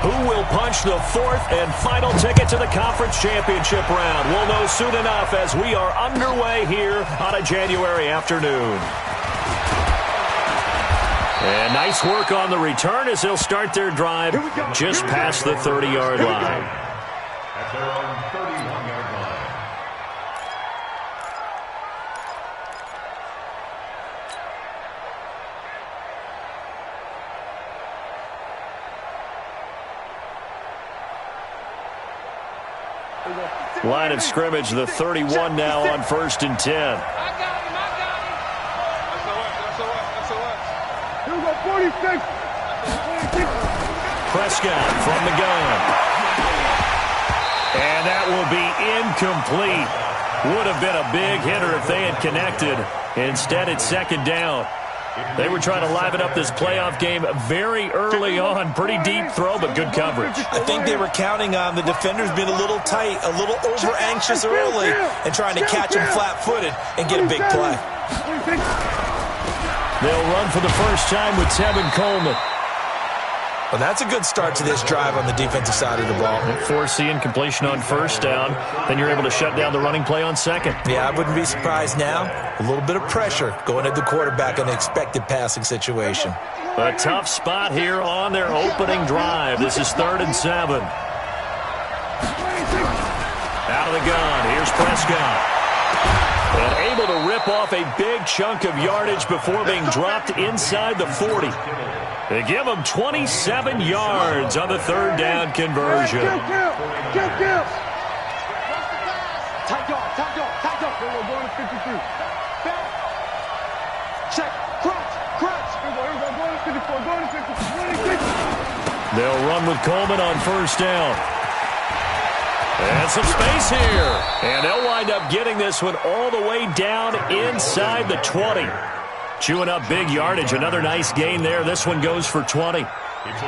Who will punch the fourth and final ticket to the conference championship round? We'll know soon enough as we are underway here on a January afternoon. And nice work on the return as they'll start their drive just past the 30-yard line. At their own 31-yard line. Line of scrimmage, the 31 now on 1st and 10. I got him. That's a what. Here we go, 46. Prescott from the gun. And that will be incomplete. Would have been a big hitter if they had connected. Instead, it's 2nd down. They were trying to liven up this playoff game very early on. Pretty deep throw, but good coverage. I think they were counting on the defenders being a little tight, a little over-anxious early, and trying to catch them flat-footed and get a big play. They'll run for the first time with Tevin Coleman. Well, that's a good start to this drive on the defensive side of the ball. Foreseeing completion on 1st down. Then you're able to shut down the running play on 2nd. Yeah, I wouldn't be surprised now. A little bit of pressure going at the quarterback in an expected passing situation. A tough spot here on their opening drive. This is 3rd and 7. Out of the gun. Here's Prescott. And able to rip off a big chunk of yardage before being dropped inside the 40. They give him 27 yards on the 3rd down conversion. Kill. Tight dog. We're going to 53. Back. Check. Crunch. Here we go, going to 54, going to 56. They'll run with Coleman on 1st down. And some space here. And they'll wind up getting this one all the way down inside the 20. Chewing up big yardage. Another nice gain there. This one goes for 20.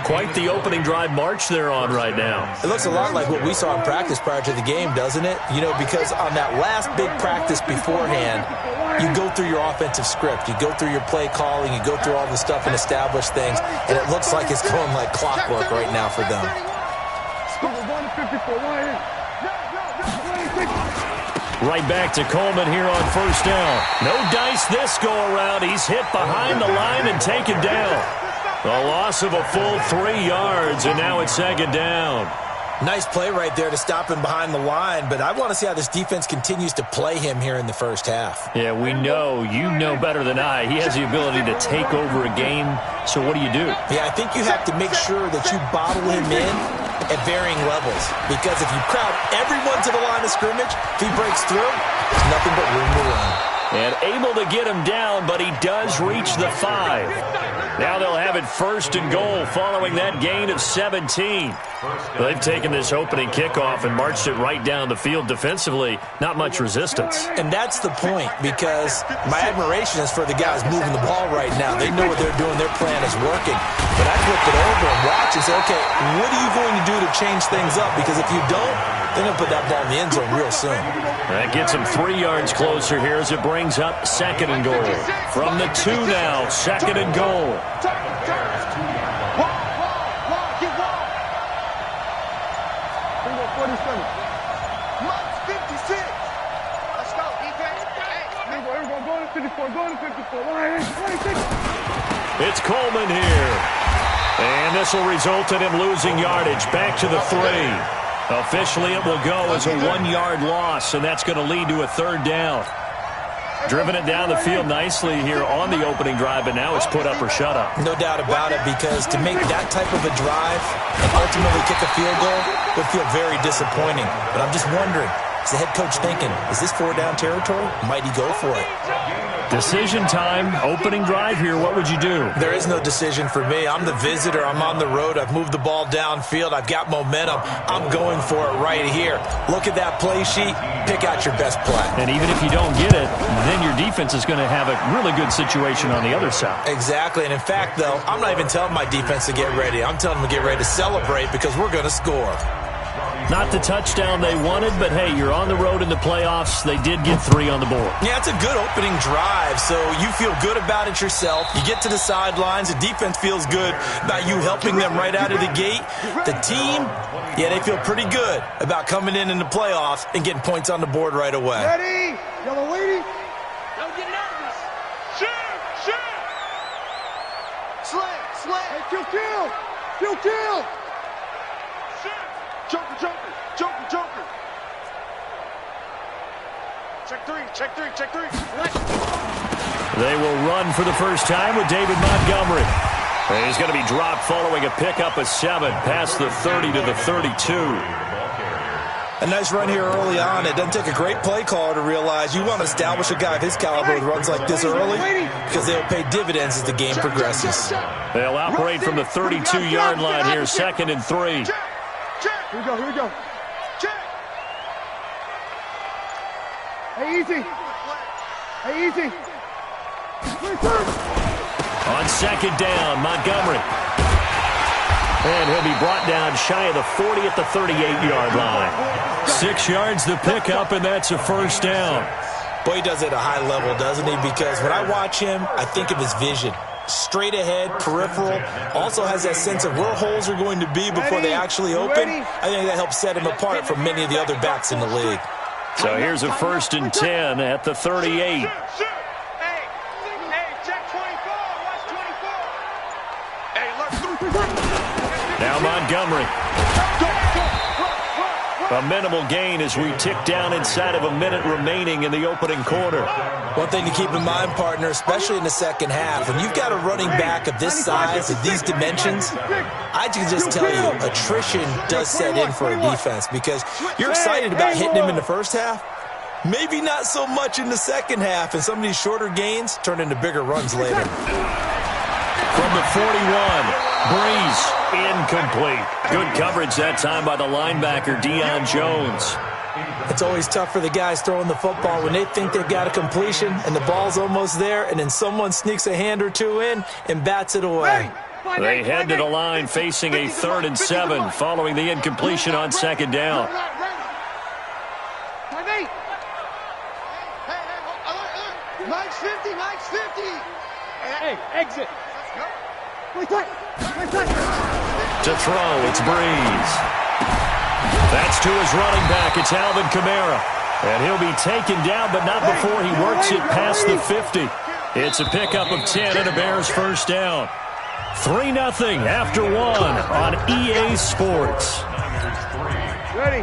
Quite the opening drive march they're on right now. It looks a lot like what we saw in practice prior to the game, doesn't it? You know, because on that last big practice beforehand, you go through your offensive script. You go through your play calling. You go through all the stuff and establish things. And it looks like it's going like clockwork right now for them. We're going to 54. Right back to Coleman here on 1st down. No dice this go-around. He's hit behind the line and taken down. A loss of a full 3 yards, and now it's 2nd down. Nice play right there to stop him behind the line, but I want to see how this defense continues to play him here in the first half. Yeah, we know. You know better than I. He has the ability to take over a game, so what do? Yeah, I think you have to make sure that you bottle him in at varying levels, because if you crowd everyone to the line of scrimmage, if he breaks through, there's nothing but room to run. And able to get him down, but he does reach the 5. Now they'll have it 1st and goal following that gain of 17. They've taken this opening kickoff and marched it right down the field defensively. Not much resistance. And that's the point, because my admiration is for the guys moving the ball right now. They know what they're doing. Their plan is working. But I flip it over and watch and say, okay, what are you going to do to change things up? Because if you don't, they're going to put that ball in the end zone real soon. That gets him 3 yards closer here as it brings up 2nd and goal. From the 2 now, 2nd and goal. It's Coleman here. And this will result in him losing yardage back to the 3. Officially, it will go as a 1-yard loss, and that's going to lead to a 3rd down. Driven it down the field nicely here on the opening drive, but now it's put up or shut up. No doubt about it, because to make that type of a drive and ultimately kick a field goal would feel very disappointing. But I'm just wondering, is the head coach thinking, is this 4-down territory? Might he go for it? Decision time, opening drive here. What would you do? There is no decision for me. I'm the visitor. I'm on the road. I've moved the ball downfield. I've got momentum. I'm going for it right here. Look at that play sheet. Pick out your best play. And even if you don't get it, then your defense is going to have a really good situation on the other side. Exactly. And in fact, though, I'm not even telling my defense to get ready. I'm telling them to get ready to celebrate because we're going to score. Not the touchdown they wanted, but hey, you're on the road in the playoffs. They did get 3 on the board. Yeah, it's a good opening drive, so you feel good about it yourself. You get to the sidelines. The defense feels good about you helping them right out of the gate. The team, yeah, they feel pretty good about coming in the playoffs and getting points on the board right away. Ready? Yellow lady. Don't get nervous. Shoot! Slam. Hey, kill! Joker. Check three. They will run for the first time with David Montgomery. And he's going to be dropped following a pickup of 7 past the 30 to the 32. A nice run here early on. It doesn't take a great play caller to realize you want to establish a guy of his caliber with runs like this early because they'll pay dividends as the game progresses. They'll operate from the 32-yard line here, 2nd and 3. Here we go. Hey, easy. On 2nd down, Montgomery. And he'll be brought down shy of the 40 at the 38-yard line. 6 yards the pickup, and that's a first down. Boy, he does it at a high level, doesn't he? Because when I watch him, I think of his vision. Straight ahead, peripheral, also has that sense of where holes are going to be before they actually open. I think that helps set him apart from many of the other backs in the league. So here's a 1st and 10 at the 38. Hey, check 24. Watch 24. Hey, look. Now Montgomery. A minimal gain as we tick down inside of a minute remaining in the opening quarter. One thing to keep in mind, partner, especially in the second half, when you've got a running back of this size, of these dimensions, I can just tell you, attrition does set in for a defense because you're excited about hitting him in the first half. Maybe not so much in the second half, and some of these shorter gains turn into bigger runs later. From the 41, Breeze, incomplete. Good coverage that time by the linebacker, Deion Jones. It's always tough for the guys throwing the football when they think they've got a completion and the ball's almost there, and then someone sneaks a hand or two in and bats it away. They head to the line facing a 3rd and 7 following the incompletion on 2nd down. Mike's 50. Hey, exit. To throw, it's Breeze. That's to his running back. It's Alvin Kamara. And he'll be taken down, but not before he works it past the 50. It's a pickup of 10 and a Bears first down. 3-0 after 1 on EA Sports. Ready.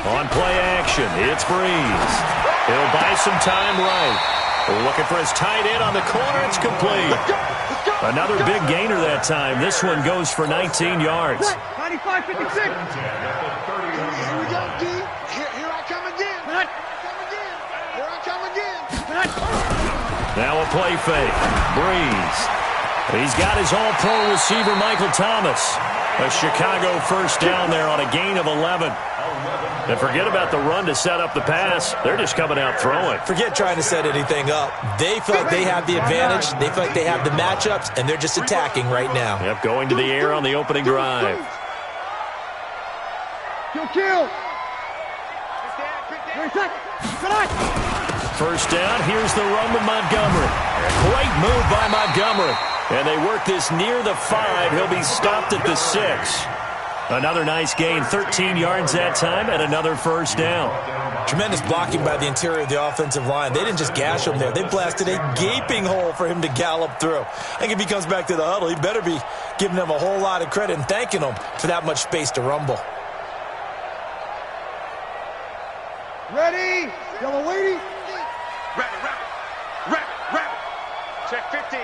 On play action, it's Breeze. He'll buy some time right. Looking for his tight end on the corner. It's complete. Another big gainer that time. This one goes for 19 yards. 95-56. Here we go, D. Here I come again. Here I come again. Now a play fake. Breeze. He's got his all-pro receiver, Michael Thomas. A Chicago first down there on a gain of 11. And forget about the run to set up the pass. They're just coming out throwing. Forget trying to set anything up. They feel like they have the advantage. They feel like they have the matchups, and they're just attacking right now. Yep, going to the air on the opening drive. Kill. First down, here's the run with Montgomery. Great move by Montgomery. And they work this near the 5. He'll be stopped at the 6. Another nice gain, 13 yards that time, and another first down. Tremendous blocking by the interior of the offensive line. They didn't just gash him there. They blasted a gaping hole for him to gallop through. I think if he comes back to the huddle, he better be giving them a whole lot of credit and thanking them for that much space to rumble. Ready. Yellow lady. Rapid. Check 50.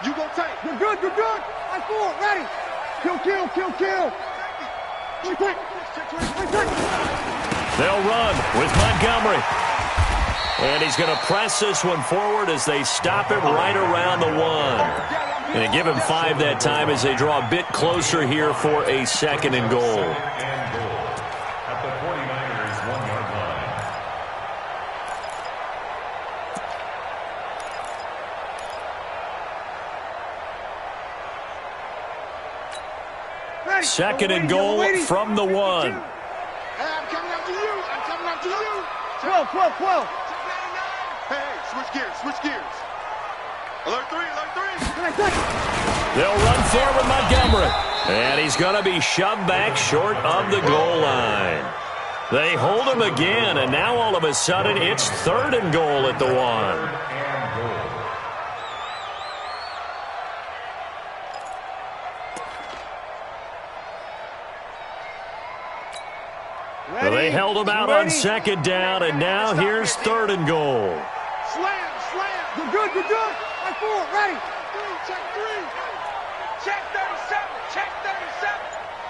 You go tight. You're good. I-4, ready. Kill. They'll run with Montgomery. And he's going to press this one forward as they stop it right around the 1. And they give him 5 that time as they draw a bit closer here for a 2nd and goal. At the 49ers 1-yard line. Second and goal from the 1. Hey, I'm coming after you. I'm coming after you. 12, 12, 12. Hey, switch gears, switch gears. Alert 3, alert 3. They'll run forward Montgomery. And he's going to be shoved back short of the goal line. They hold him again, and now all of a sudden it's 3rd and goal at the 1. They held him out on 2nd down, and now here's 3rd and goal. Slam, slam. You're good, you're good. Right forward, ready. Check 3. Check 37. Check 37.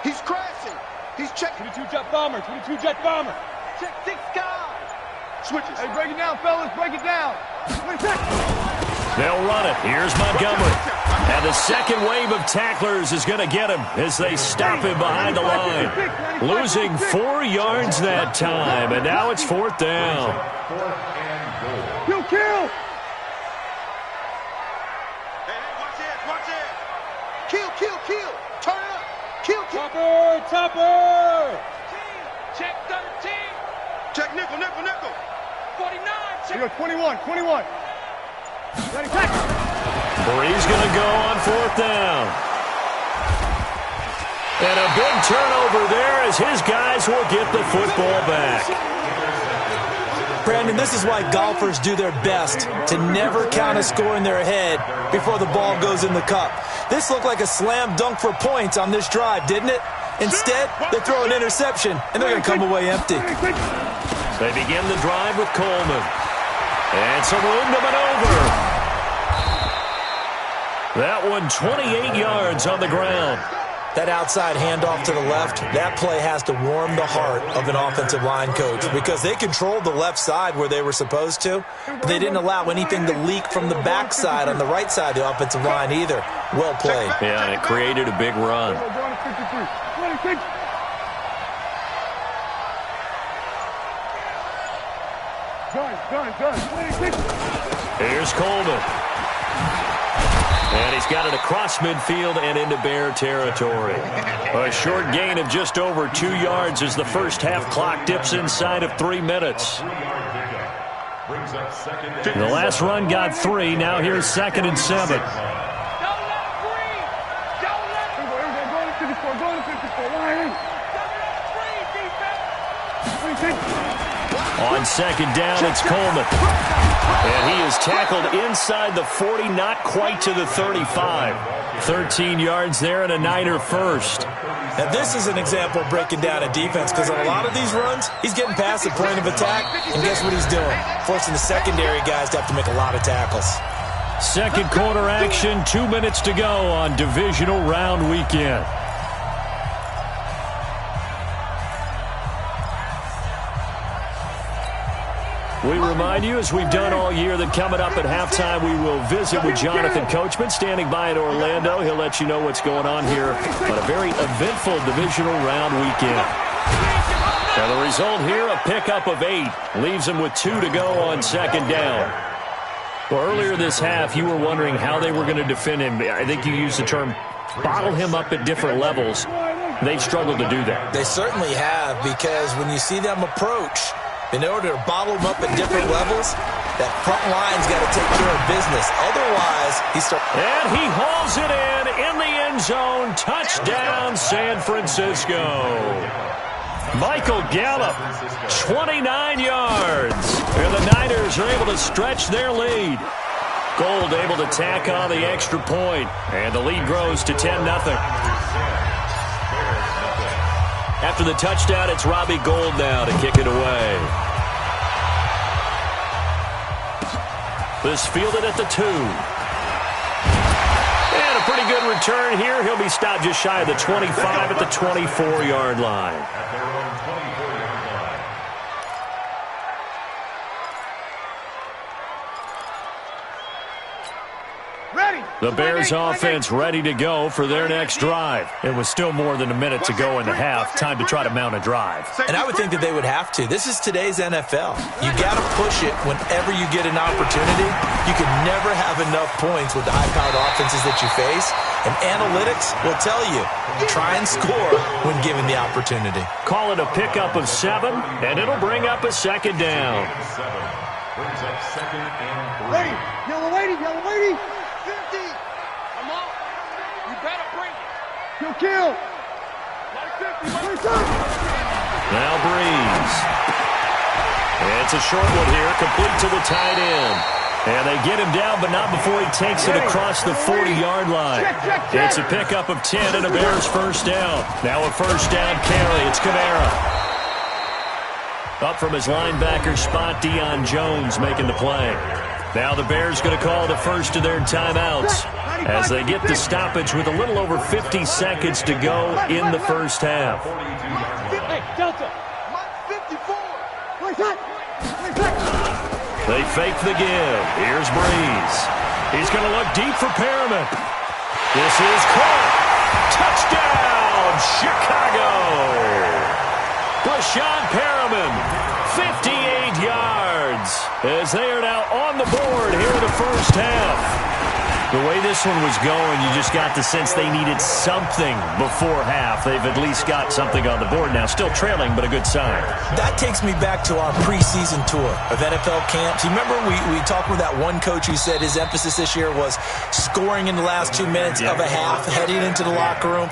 He's crashing. He's checking. 22 jet bomber, 22 jet bomber. Check 6 guys. Switches. Hey, break it down, fellas, break it down. 26. They'll run it. Here's Montgomery. And the second wave of tacklers is going to get him as they stop him behind the line. Losing 4 yards that time, and now it's 4th down. Kill, kill. Hey, watch it, watch it. Kill, kill, kill. Turn it up. Kill, kill. Topper, topper. Check 13. Check nickel, nickel, nickel. 49. Check. You go 21, 21. Ready, tackle. Bree's going to go on 4th down. And a big turnover there as his guys will get the football back. Brandon, this is why golfers do their best to never count a score in their head before the ball goes in the cup. This looked like a slam dunk for points on this drive, didn't it? Instead, they throw an interception, and they're going to come away empty. They begin the drive with Coleman. And some room to maneuver. That one 28 yards on the ground. That outside handoff to the left, that play has to warm the heart of an offensive line coach because they controlled the left side where they were supposed to. But they didn't allow anything to leak from the backside on the right side of the offensive line either. Well played. Yeah, and it created a big run. Here's Coleman. And he's got it across midfield and into Bear territory. A short gain of just over 2 yards as the first half clock dips inside of 3 minutes. The last run got 3. Now here's 2nd and 7. On 2nd down, it's Coleman. And he is tackled inside the 40, not quite to the 35. 13 yards there and a Niner first. Now this is an example of breaking down a defense because on a lot of these runs, he's getting past the point of attack, and guess what he's doing? Forcing the secondary guys to have to make a lot of tackles. Second quarter action, 2 minutes to go on divisional round weekend. We remind you, as we've done all year, that coming up at halftime, we will visit with Jonathan Coachman, standing by in Orlando. He'll let you know what's going on here on a very eventful divisional round weekend. Now the result here, a pickup of 8. Leaves him with 2 to go on 2nd down. Well, earlier this half, you were wondering how they were going to defend him. I think you used the term bottle him up at different levels. They've struggled to do that. They certainly have, because when you see them approach, in order to bottle them up at different levels, that front line's got to take care of business. Otherwise, And he hauls it in the end zone. Touchdown, San Francisco. Michael Gallup, 29 yards. And the Niners are able to stretch their lead. Gold able to tack on the extra point. And the lead grows to 10-0. After the touchdown, it's Robbie Gould now to kick it away. This fielded at the 2. And a pretty good return here. He'll be stopped just shy of the 25 at the 24-yard line. The Bears offense ready to go for their next drive. It was still more than a minute to go in the half. Time to try to mount a drive. And I would think that they would have to. This is today's NFL. You got to push it whenever you get an opportunity. You can never have enough points with the high-powered offenses that you face. And analytics will tell you, try and score when given the opportunity. Call it a pickup of 7, and it'll bring up a second down. Brings up 2nd and 3. Lady, yellow lady, yellow lady. 50. Come on. You better bring it. Kill. Now Breeze. It's a short one here, complete to the tight end. And they get him down, but not before he takes it across the 40-yard line. It's a pickup of 10 and a Bears first down. Now a first down carry. It's Kamara. Up from his linebacker spot, Deion Jones making the play. Now the Bears going to call the first of their timeouts as they get the stoppage with a little over 50 seconds to go in the first half. Hey, Delta. 54. They fake the give. Here's Breeze. He's going to look deep for Perriman. This is caught. Touchdown, Chicago. Brashon Perriman, 58 yards, as they are now on the board here in the first half. The way this one was going, you just got the sense they needed something before half. They've at least got something on the board now. Still trailing, but a good sign. That takes me back to our preseason tour of NFL camps. You remember we talked with that one coach who said his emphasis this year was scoring in the last 2 minutes of a half, heading into the locker room.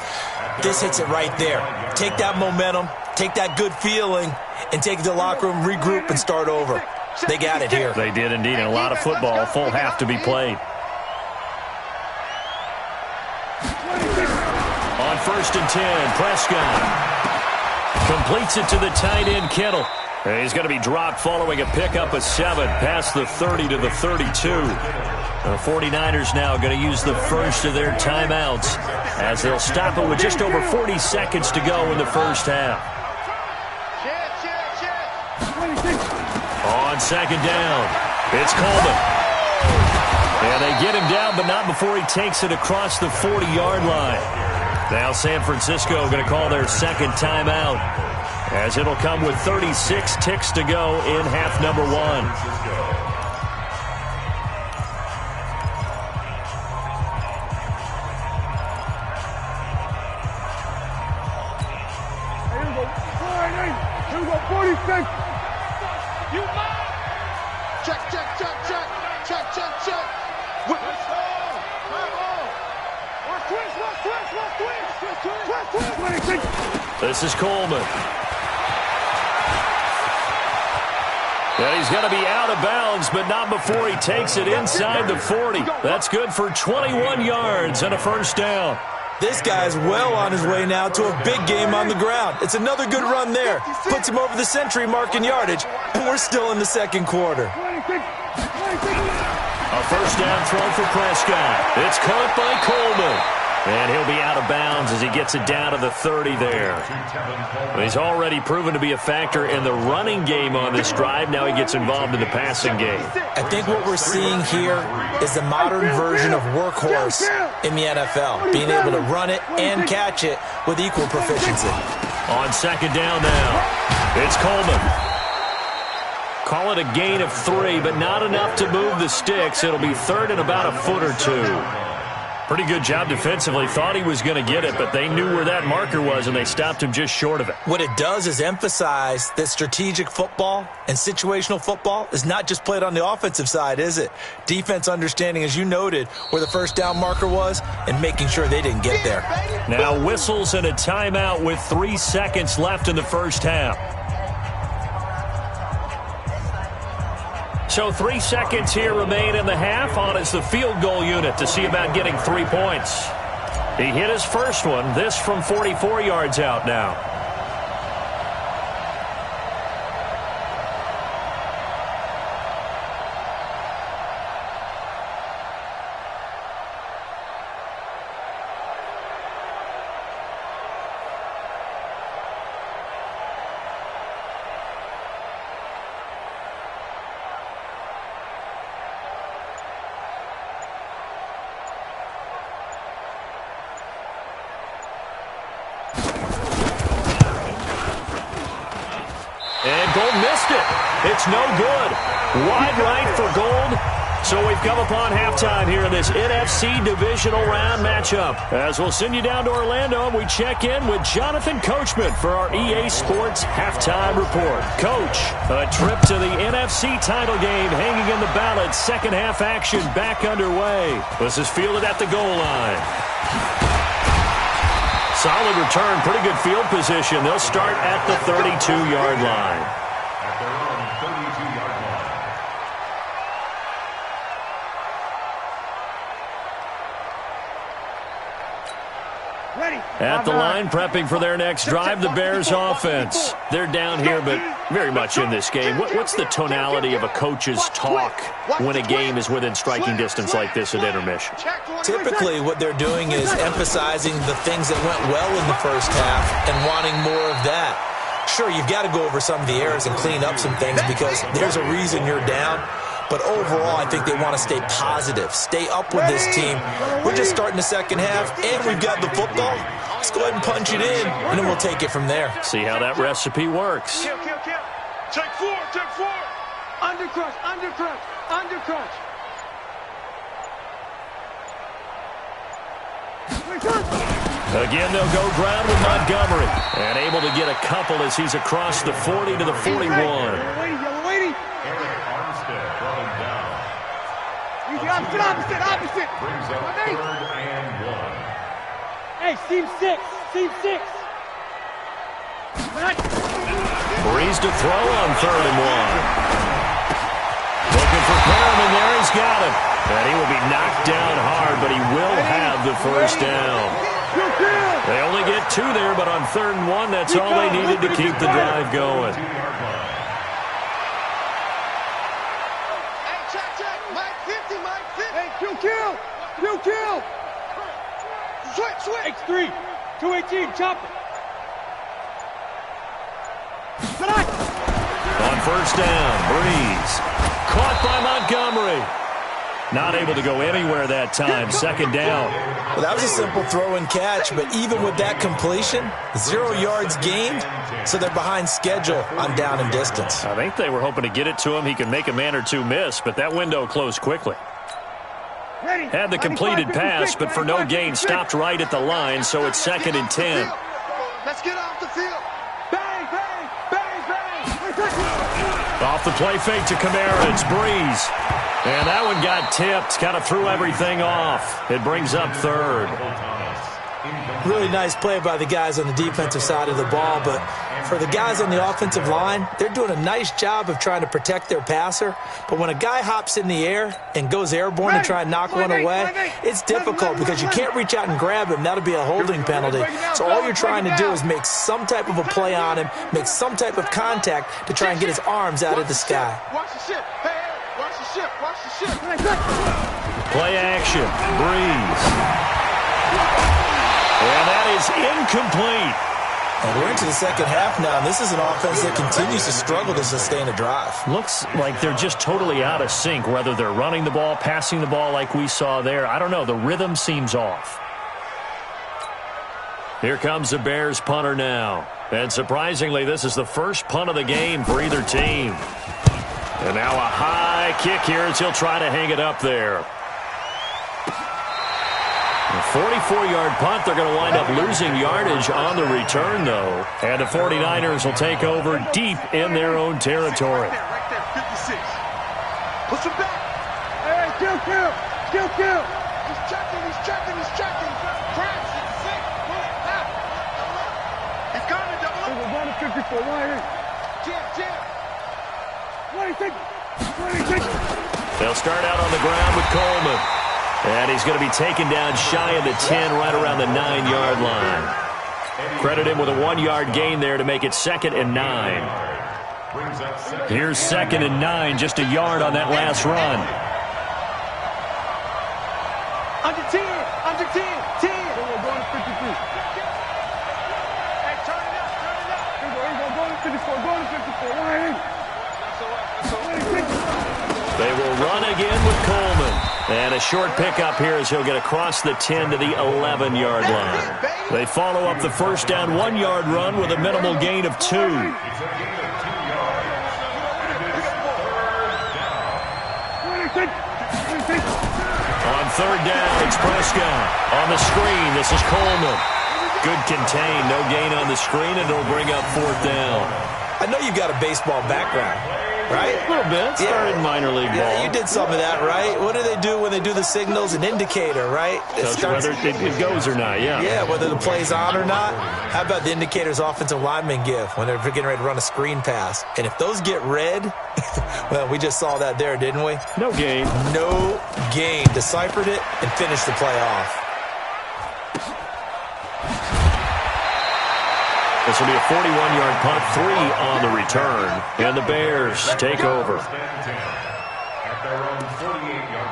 This hits it right there. Take that momentum, take that good feeling, and take it to the locker room, regroup, and start over. They got it here. They did indeed, and a lot of football, a full half to be played. On 1st and 10, Prescott completes it to the tight end, Kittle. And he's going to be dropped following a pickup of 7 past the 30 to the 32. The 49ers now going to use the first of their timeouts as they'll stop it with just over 40 seconds to go in the first half. On 2nd down, it's Coleman. And they get him down, but not before he takes it across the 40-yard line. Now San Francisco going to call their second timeout, as it'll come with 36 ticks to go in half number 1. Here we go, 46. You mine. Check. This is Coleman. And he's going to be out of bounds, but not before he takes it inside the 40. That's good for 21 yards and a first down. This guy's well on his way now to a big game on the ground. It's another good run there. Puts him over the century mark in yardage, and we're still in the second quarter. A first down throw for Prescott. It's caught by Coleman. And he'll be out of bounds as he gets it down to the 30 there. He's already proven to be a factor in the running game on this drive. Now he gets involved in the passing game. I think what we're seeing here is the modern version of workhorse in the NFL, being able to run it and catch it with equal proficiency. On 2nd down now, it's Coleman. Call it a gain of 3, but not enough to move the sticks. It'll be 3rd and about a foot or 2. Pretty good job defensively. Thought he was going to get it, but they knew where that marker was, and they stopped him just short of it. What it does is emphasize that strategic football and situational football is not just played on the offensive side, is it? Defense understanding, as you noted, where the first down marker was and making sure they didn't get there. Now whistles and a timeout with 3 seconds left in the first half. So 3 seconds here remain in the half. On is the field goal unit to see about getting 3 points. He hit his first one. This from 44 yards out now. It's no good. Wide right for Gold. So we've come upon halftime here in this NFC Divisional Round matchup. As we'll send you down to Orlando, we check in with Jonathan Coachman for our EA Sports Halftime Report. Coach, a trip to the NFC title game hanging in the balance. Second half action back underway. This is fielded at the goal line. Solid return, pretty good field position. They'll start at the 32-yard line. At their own 32-yard line. At the line, prepping for their next drive, the Bears offense. They're down here, but very much in this game. What's the tonality of a coach's talk when a game is within striking distance like this at intermission? Typically, what they're doing is emphasizing the things that went well in the first half and wanting more of that. Sure, you've got to go over some of the errors and clean up some things because there's a reason you're down. But overall, I think they want to stay positive, stay up with this team. We're just starting the second half, and we've got the football. Let's go ahead and punch it in, and then we'll take it from there. See how that recipe works. Kill. Take four. Undercrush. Again, they'll go ground with Montgomery. And able to get a couple as he's across the 40 to the 41. Opposite. Brings up 3rd and 1. Hey, seam six. Breeze to throw on 3rd and 1. Looking for Perriman there. He's got him. And he will be knocked down hard, but he will have the first down. They only get 2 there, but on 3rd and 1, that's all they needed to keep the drive going. Kill. Switch. X3. 218. Chop it. On first down, Breeze. Caught by Montgomery. Not able to go anywhere that time. 2nd down. Well, that was a simple throw and catch, but even with that completion, 0 yards gained, so they're behind schedule on down and distance. I think they were hoping to get it to him. He could make a man or two miss, but that window closed quickly. Had the completed pass, but for no gain, stopped right at the line, so it's 2nd and 10. Let's get off the field. Bang. Off the play fake to Kamara, it's Breeze. And that one got tipped, kind of threw everything off. It brings up 3rd. Really nice play by the guys on the defensive side of the ball, but for the guys on the offensive line, they're doing a nice job of trying to protect their passer. But when a guy hops in the air and goes airborne to try and knock one away, it's difficult because you can't reach out and grab him. That'll be a holding penalty. So all you're trying to do is make some type of a play on him, make some type of contact to try and get his arms out of the sky. Watch the ship. Hey, watch the ship. Play action, Breeze. And that is incomplete. And we're into the second half now, and this is an offense that continues to struggle to sustain a drive. Looks like they're just totally out of sync, whether they're running the ball, passing the ball like we saw there. I don't know. The rhythm seems off. Here comes the Bears punter now. And surprisingly, this is the first punt of the game for either team. And now a high kick here as he'll try to hang it up there. A 44-yard punt. They're going to wind up losing yardage on the return, though. And the 49ers will take over deep in their own territory. Right there, 56. Push him back. Hey, kill. He's checking. Crash. He's got it, double up. We're going to 54. Jam. 26. They'll start out on the ground with Coleman. And he's going to be taken down shy of the 10, right around the 9-yard line. Credit him with a 1-yard gain there to make it 2nd and 9. Here's 2nd and 9, just a yard on that last run. Under 10. We're going to 53. Hey, turn it up. Going to 54. They will run again with Coleman. And a short pickup here as he'll get across the 10 to the 11-yard line. They follow up the first down 1-yard run with a minimal gain of 2. On third down, it's Prescott. On the screen, this is Coleman. Good contain, no gain on the screen, and it'll bring up fourth down. I know you've got a baseball background, right? A little bit. Started minor league ball. Yeah, you did some of that, right? What do they do when they do the signals? An indicator, right? Whether it goes or not, yeah. Yeah, whether the play's on or not. How about the indicators offensive linemen give when they're getting ready to run a screen pass? And if those get red, well, we just saw that there, didn't we? No gain. No gain. Deciphered it and finished the play off. This will be a 41-yard punt, 3 on the return, and the Bears take over. At their own 48-yard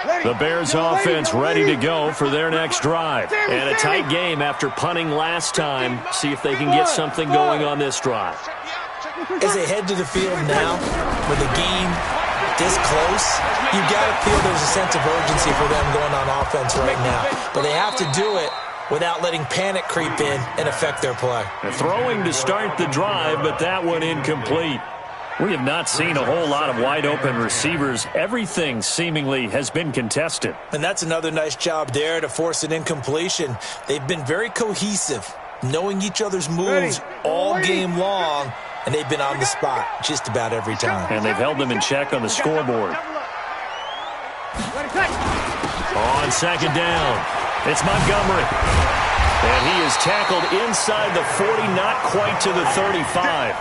line. The Bears offense ready to go for their next drive. And a tight game after punting last time. See if they can get something going on this drive. As they head to the field now, with the game this close, you got to feel there's a sense of urgency for them going on offense right now. But they have to do it without letting panic creep in and affect their play. Throwing to start the drive, but that one incomplete. We have not seen a whole lot of wide-open receivers. Everything seemingly has been contested. And that's another nice job there to force an incompletion. They've been very cohesive, knowing each other's moves all game long, and they've been on the spot just about every time. And they've held them in check on the scoreboard. On second down, it's Montgomery. And he is tackled inside the 40, not quite to the 35.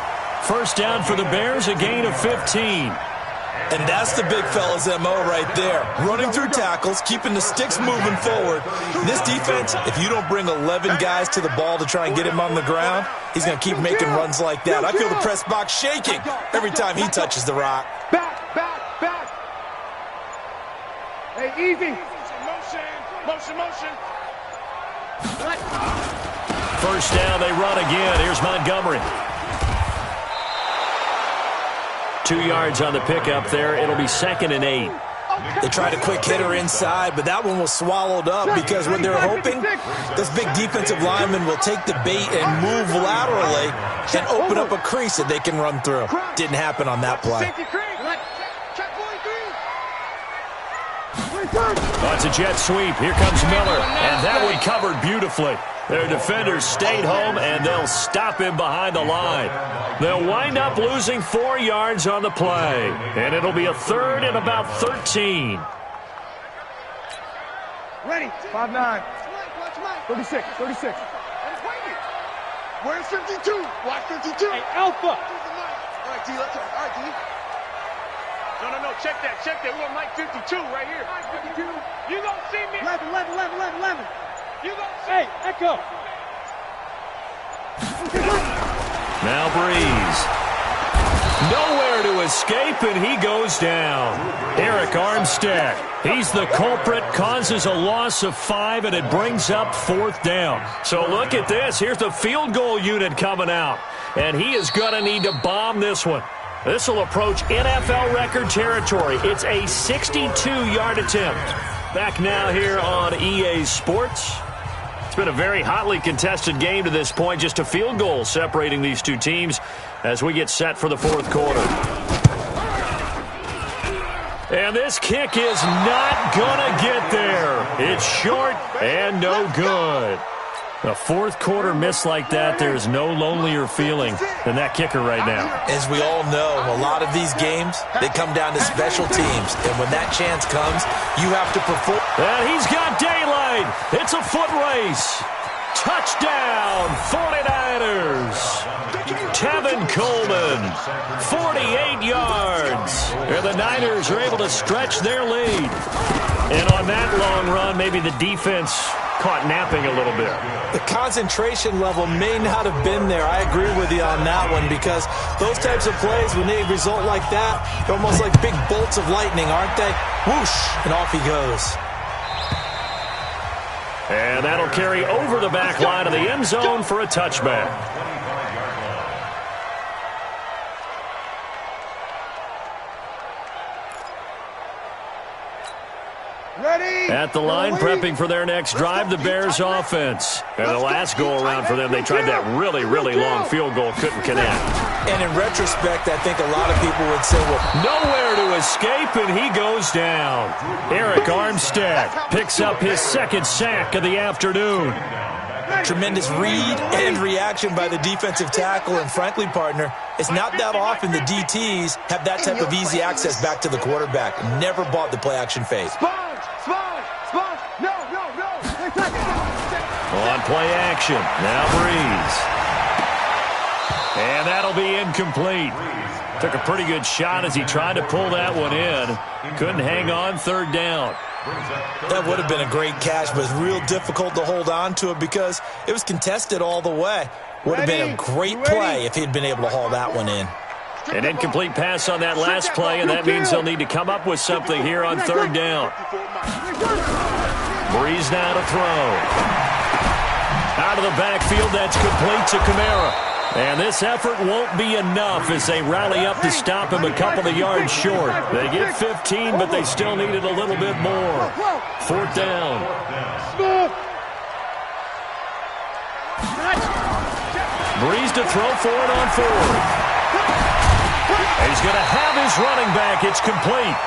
First down for the Bears, a gain of 15. And that's the big fella's MO right there. Running through tackles, keeping the sticks moving forward. This defense, if you don't bring 11 guys to the ball to try and get him on the ground, he's going to keep making runs like that. I feel the press box shaking every time he touches the rock. Back. Hey, easy. Motion. First down, they run again. Here's Montgomery. 2 yards on the pickup there. It'll be 2nd and 8. They tried a quick hitter inside, but that one was swallowed up because what they're hoping, this big defensive lineman will take the bait and move laterally and open up a crease that they can run through. Didn't happen on that play. Oh, it's a jet sweep. Here comes Miller, and that one covered beautifully. Their defenders stayed home, and they'll stop him behind the line. They'll wind up losing 4 yards on the play, and it'll be a 3rd and about 13. Ready. 5-9. 36. Where's 52? Watch 52. Hey, Alpha. All right, D, let's go. All right, D. No, check that. We're going to Mike 52 right here. Mike 52. You going to see me. 11. You going to see me. Hey, Echo. Now Breeze. Nowhere to escape, and he goes down. Eric Armstead. He's the culprit, causes a loss of 5, and it brings up 4th down. So look at this. Here's the field goal unit coming out, and he is going to need to bomb this one. This will approach NFL record territory. It's a 62-yard attempt. Back now here on EA Sports. It's been a very hotly contested game to this point. Just a field goal separating these two teams as we get set for the 4th quarter. And this kick is not going to get there. It's short and no good. A 4th quarter miss like that, there is no lonelier feeling than that kicker right now. As we all know, a lot of these games, they come down to special teams. And when that chance comes, you have to perform. And he's got daylight. It's a foot race. Touchdown, 49ers. Tevin Coleman, 48 yards. And the Niners are able to stretch their lead. And on that long run, maybe the defense caught napping a little bit. The concentration level may not have been there. I agree with you on that one because those types of plays, when they result like that, they're almost like big bolts of lightning, aren't they? Whoosh, and off he goes. And that'll carry over the back line of the end zone for a touchback. At the line, prepping for their next drive, the Bears offense. And the last go-around for them, they tried that really, really long field goal, couldn't connect. And in retrospect, I think a lot of people would say, well, nowhere to escape, and he goes down. Eric Armstead picks up his second sack of the afternoon. Tremendous read and reaction by the defensive tackle, and frankly, partner, it's not that often the DTs have that type of easy access back to the quarterback. Never bought the play-action fake. On play action, now Breeze. And that'll be incomplete. Took a pretty good shot as he tried to pull that one in. Couldn't hang on, third down. That would have been a great catch, but it's real difficult to hold on to it because it was contested all the way. Would have been a great play if he'd been able to haul that one in. An incomplete pass on that last play, and that means they'll need to come up with something here on third down. Breeze now to throw. Out of the backfield, that's complete to Kamara. And this effort won't be enough as they rally up to stop him a couple of yards short. They get 15, but they still needed a little bit more. Fourth down. Breeze to throw for it on fourth. He's going to have his running back. It's complete.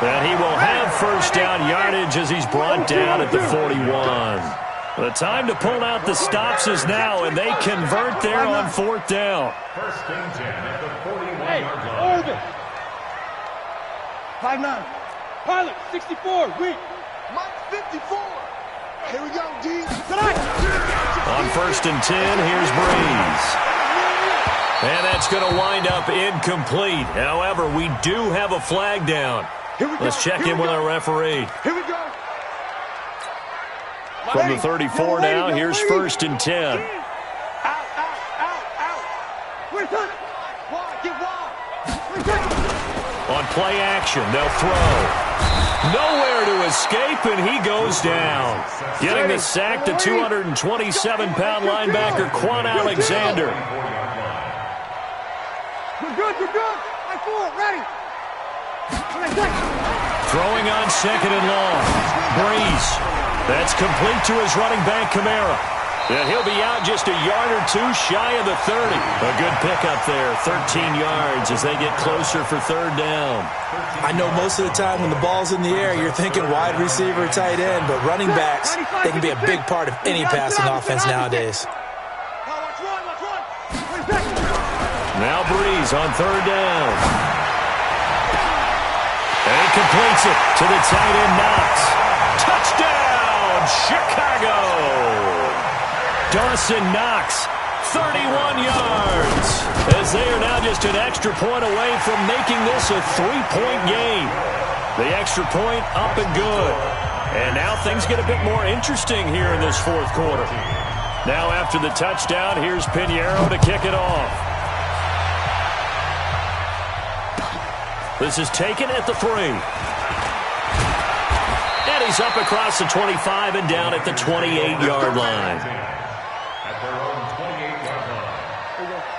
And he will have first down yardage as he's brought down at the 41. The time to pull out the stops is now, and they convert there on fourth down. First and 10 at the 41-yard line. Over. 5-9. Pilot, 64. Weak. Mike, 54. Here we go, D. On first and 10, here's Breeze. And that's going to wind up incomplete. However, we do have a flag down. Let's check in with our referee. Here we go. From the 34 now, here's first and 10. Out. Where's that? Get wide. On play action, they'll throw. Nowhere to escape, and he goes down. Getting the sack to 227-pound linebacker Quan Alexander. We're good. Ready. Throwing on second and long. Breeze. That's complete to his running back, Kamara. And he'll be out just a yard or two shy of the 30. A good pickup there, 13 yards as they get closer for third down. I know most of the time when the ball's in the air, you're thinking wide receiver, tight end, but running backs, they can be a big part of any passing offense nowadays. Now Breeze on third down. And he completes it to the tight end, Knox. Touchdown! Chicago! Dawson Knox, 31 yards, as they are now just an extra point away from making this a three-point game. The extra point up and good. And now things get a bit more interesting here in this fourth quarter. Now after the touchdown, here's Pinheiro to kick it off. This is taken at the 3. And he's up across the 25 and down at the 28-yard line.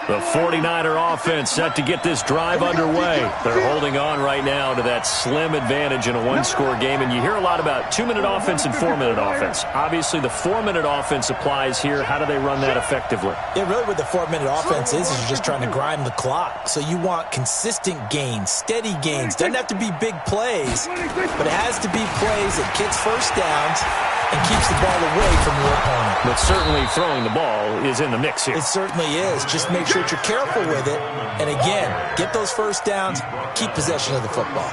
The 49er offense set to get this drive underway. They're holding on right now to that slim advantage in a one-score game. And you hear a lot about 2-minute offense and 4-minute offense. Obviously, the 4-minute offense applies here. How do they run that effectively? Yeah, really what the 4-minute offense is you're just trying to grind the clock. So you want consistent gains, steady gains. Doesn't have to be big plays, but it has to be plays that gets first downs and keeps the ball away from your opponent. But certainly throwing the ball is in the mix here. It certainly is. Just make sure that you're careful with it. And again, get those first downs, keep possession of the football.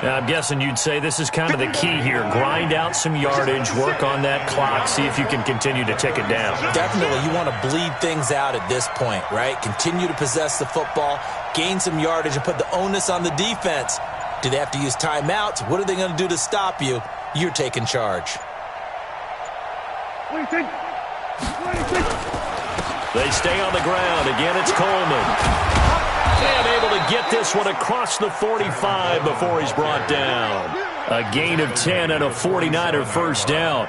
Now, I'm guessing you'd say this is kind of the key here. Grind out some yardage, work on that clock, see if you can continue to tick it down. Definitely. You want to bleed things out at this point, right? Continue to possess the football, gain some yardage, and put the onus on the defense. Do they have to use timeouts? What are they going to do to stop you? You're taking charge. They stay on the ground. Again, it's Coleman. And able to get this one across the 45 before he's brought down. A gain of 10 and a 49er first down.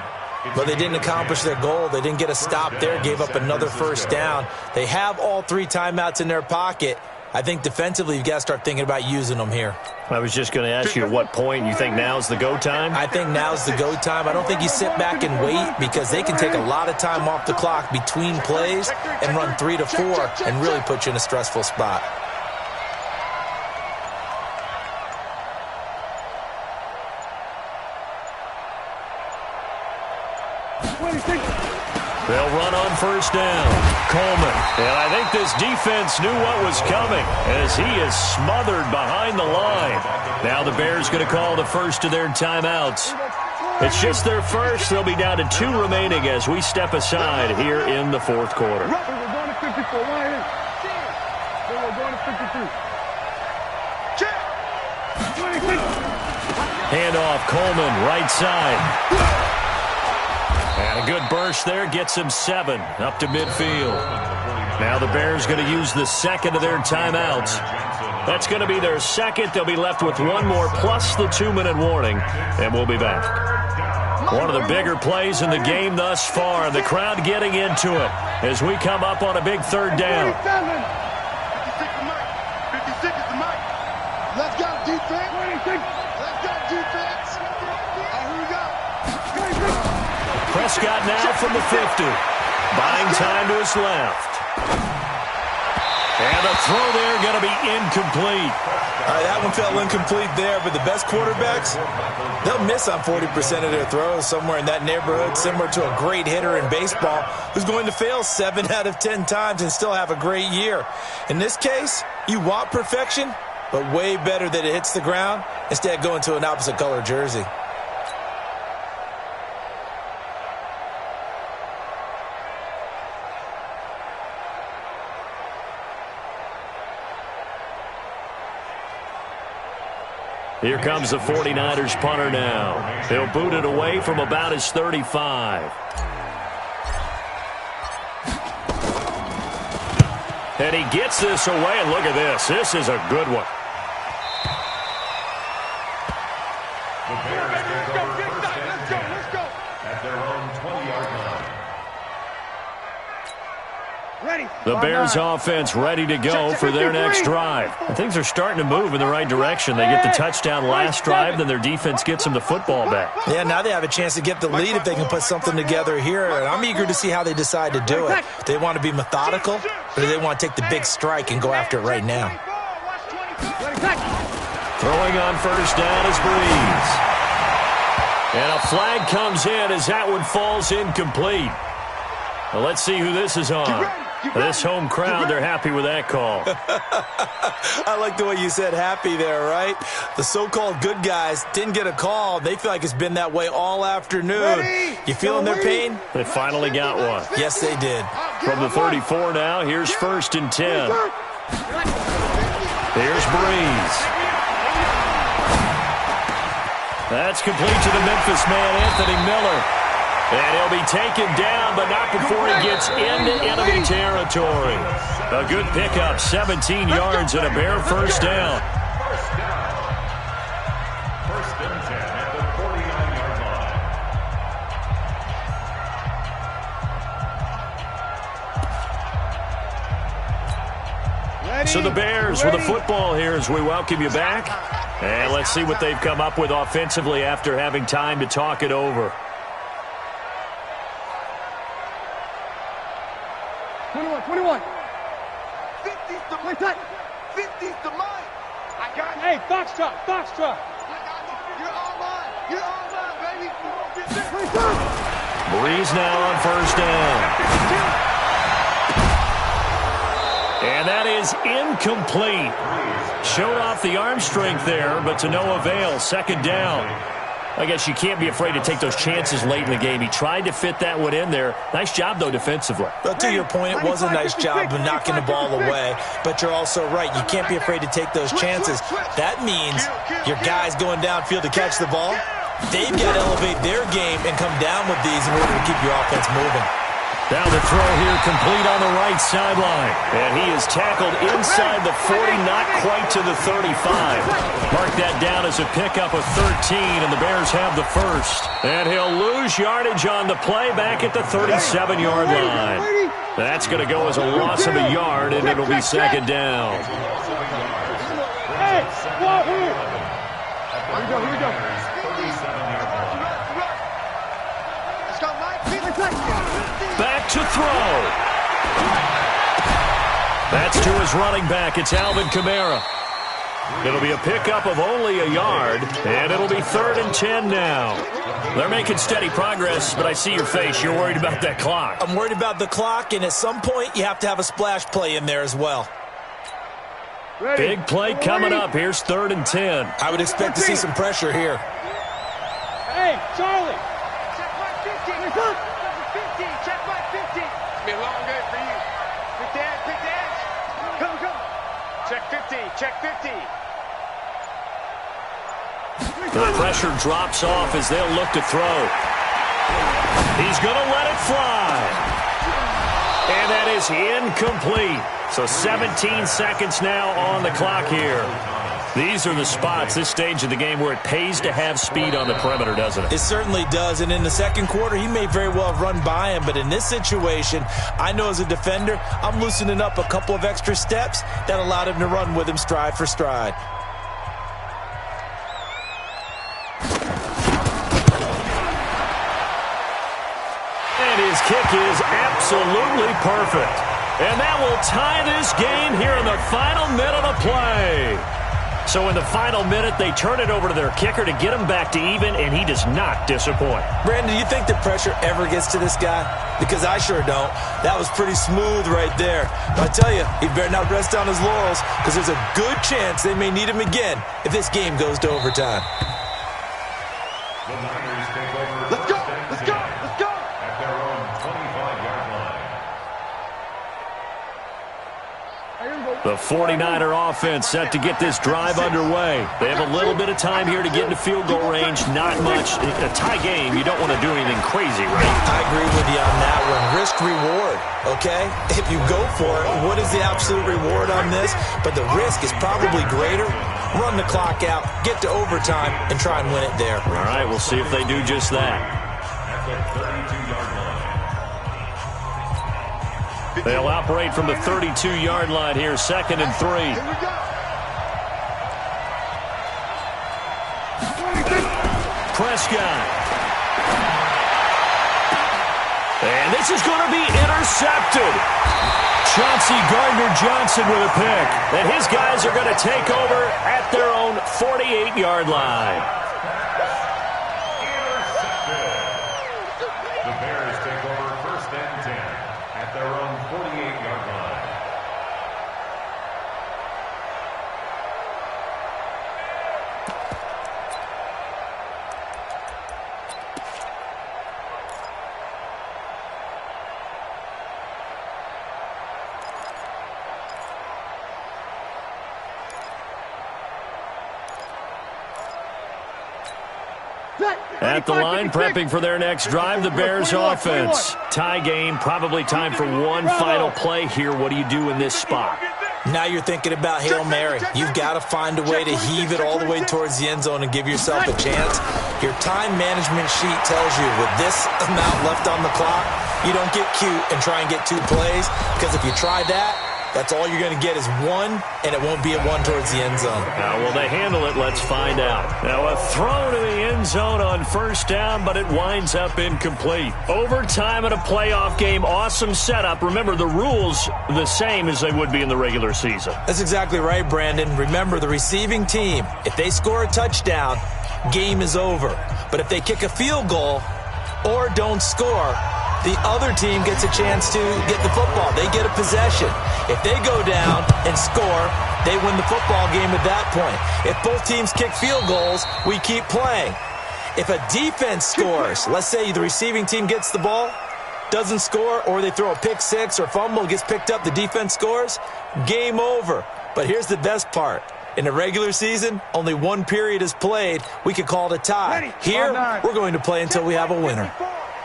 But they didn't accomplish their goal. They didn't get a stop there, gave up another first down. They have all 3 timeouts in their pocket. I think defensively you've got to start thinking about using them here. I was just going to ask you at what point you think now's the go time? I think now's the go time. I don't think you sit back and wait because they can take a lot of time off the clock between plays and run 3 to 4 and really put you in a stressful spot. They'll run on first down. Coleman. And I think this defense knew what was coming as he is smothered behind the line. Now the Bears going to call the first of their timeouts. It's just their first. They'll be down to 2 remaining as we step aside here in the fourth quarter. We're going to 54. We're going to 53. Check. Handoff, Coleman, right side. And a good burst there gets him 7 up to midfield. Now the Bears going to use the second of their timeouts. That's going to be their second. They'll be left with 1 more plus the 2-minute warning, and we'll be back. One of the bigger plays in the game thus far. The crowd getting into it as we come up on a big third down. 56 is the mic. Let's go, defense. Let's go, defense. Here we go. Prescott now from the 50. Buying time to his left. And the throw there going to be incomplete. All right, that one fell incomplete there, but the best quarterbacks, they'll miss on 40% of their throws, somewhere in that neighborhood, similar to a great hitter in baseball who's going to fail 7 out of 10 times and still have a great year. In this case, you want perfection, but way better that it hits the ground instead of going to an opposite color jersey. Here comes the 49ers punter now. They'll boot it away from about his 35. And he gets this away, and look at this. This is a good one. Let's go. At their own 20-yard line. The Bears offense ready to go for their next drive. And things are starting to move in the right direction. They get the touchdown last drive, then their defense gets them the football back. Yeah, now they have a chance to get the lead if they can put something together here. And I'm eager to see how they decide to do it. They want to be methodical, or do they want to take the big strike and go after it right now? Throwing on first down is Breeze. And a flag comes in as that one falls incomplete. Well, let's see who this is on. This home crowd, they're happy with that call. I like the way you said happy there, right? The so-called good guys didn't get a call. They feel like it's been that way all afternoon. You feeling their pain? They finally got one. Yes, they did. From the 34 now, here's 1st and 10. Here's Breeze. That's complete to the Memphis man, Anthony Miller. And he'll be taken down, but not before he gets into enemy territory. A good pickup, 17 yards and a Bear first down. First and 10 at the 49-yard line. So the Bears with the football here as we welcome you back. And let's see what they've come up with offensively after having time to talk it over. 21. 50's the mic. 50's the mic. I got it. Hey, Foxtrot. You're all mine, baby. Breeze now on first down. And that is incomplete. Showed off the arm strength there, but to no avail. Second down. I guess you can't be afraid to take those chances late in the game. He tried to fit that one in there. Nice job, though, defensively. But to your point, it was a nice job of knocking the ball away. But you're also right. You can't be afraid to take those chances. That means your guys going downfield to catch the ball, they've got to elevate their game and come down with these in order to keep your offense moving. Down the throw here, complete on the right sideline. And he is tackled inside the 40, not quite to the 35. Mark that down down as a pickup of 13, and the Bears have the first. And he'll lose yardage on the play back at the 37-yard line. That's going to go as a loss of a yard, and it'll be second down. Hey, here we go. Back to throw. That's to his running back. It's Alvin Kamara. It'll be a pickup of only a yard, and it'll be 3rd and 10 now. They're making steady progress, but I see your face. You're worried about that clock. I'm worried about the clock, and at some point, you have to have a splash play in there as well. Ready. Big play coming up. Here's 3rd and 10. I would expect to see some pressure here. Hey, Charlie. Check my 50. 50. Check my 50. Be a long day for you. Pick the edge. Pick the edge. Go. Check 50. Check 50. The pressure drops off as they'll look to throw. He's going to let it fly. And that is incomplete. So 17 seconds now on the clock here. These are the spots, this stage of the game, where it pays to have speed on the perimeter, doesn't it? It certainly does. And in the second quarter, he may very well have run by him. But in this situation, I know as a defender, I'm loosening up a couple of extra steps that allowed him to run with him stride for stride. And his kick is absolutely perfect. And that will tie this game here in the final minute of play. So in the final minute, they turn it over to their kicker to get him back to even, and he does not disappoint. Brandon, do you think the pressure ever gets to this guy? Because I sure don't. That was pretty smooth right there. But I tell you, he better not rest on his laurels, because there's a good chance they may need him again if this game goes to overtime. Let's go. At their own 25-yard line. The 49er offense set to get this drive underway. They have a little bit of time here to get into field goal range. Not much. A tie game, you don't want to do anything crazy, right? I agree with you on that one. Risk-reward, okay? If you go for it, what is the absolute reward on this? But the risk is probably greater. Run the clock out, get to overtime, and try and win it there. All right, we'll see if they do just that. At the 32-yard line. They'll operate from the 32-yard line here, 2nd and 3. Here we go. Prescott. And this is going to be intercepted. Chauncey Gardner-Johnson with a pick. And his guys are going to take over at their own 48-yard line. The Bears take over 1st and 10 at their own 48-yard line. At the line, prepping for their next drive, the Bears offense. Tie game, probably time for one final play here. What do you do in this spot? Now you're thinking about Hail Mary. You've got to find a way to heave it all the way towards the end zone and give yourself a chance. Your time management sheet tells you with this amount left on the clock, you don't get cute and try and get 2 plays, because if you try that, that's all you're going to get is one, and it won't be a one towards the end zone. How will they handle it? Let's find out. Now a throw to the end zone on 1st down, but it winds up incomplete. Overtime in a playoff game, awesome setup. Remember, the rules the same as they would be in the regular season. That's exactly right, Brandon. Remember, the receiving team, if they score a touchdown, game is over. But if they kick a field goal or don't score, the other team gets a chance to get the football. They get a possession. If they go down and score, they win the football game at that point. If both teams kick field goals, we keep playing. If a defense scores, let's say the receiving team gets the ball, doesn't score, or they throw a pick six or fumble, gets picked up, the defense scores, game over. But here's the best part. In the regular season, only one period is played. We could call it a tie. Here, we're going to play until we have a winner.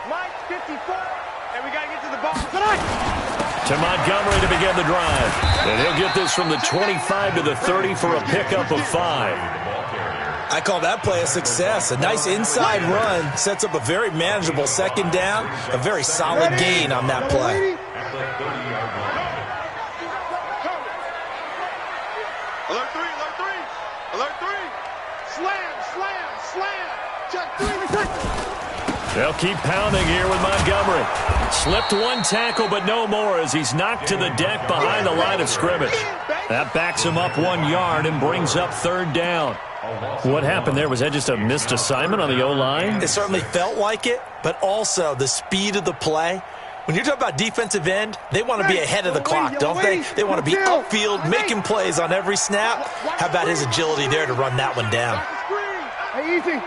Mike 54, and we got to get to the ball. To Montgomery to begin the drive. And he'll get this from the 25 to the 30 for a pickup of 5. I call that play a success. A nice inside run sets up a very manageable second down, a very solid gain on that play. At the 30-yard line. Alert three, alert three, alert three. Slam, slam, slam. Check three. They'll keep pounding here with Montgomery. Slipped one tackle, but no more as he's knocked to the deck behind the line of scrimmage. That backs him up 1 yard and brings up third down. What happened there? Was that just a missed assignment on the O-line? It certainly felt like it, but also the speed of the play. When you're talking about defensive end, they want to be ahead of the clock, don't they? They want to be upfield, making plays on every snap. How about his agility there to run that one down? Hey, easy.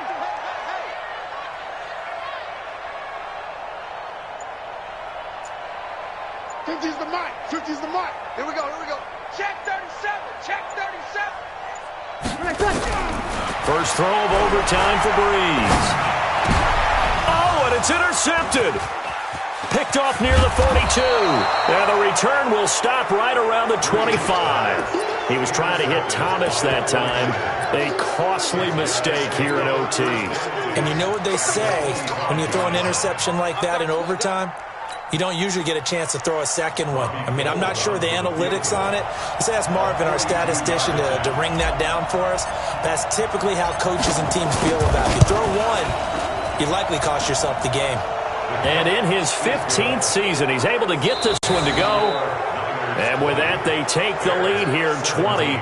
Fifty's the mic. 50's the mic. Here we go. Here we go. Check 37. Check 37. First throw of overtime for Breeze. Oh, and it's intercepted. Picked off near the 42. And the return will stop right around the 25. He was trying to hit Thomas that time. A costly mistake here in OT. And you know what they say when you throw an interception like that in overtime? You don't usually get a chance to throw a second one. I mean, I'm not sure the analytics on it. Let's ask Marvin, our statistician, to ring that down for us. That's typically how coaches and teams feel about it. You throw one, you likely cost yourself the game. And in his 15th season, he's able to get this one to go. And with that, they take the lead here 20.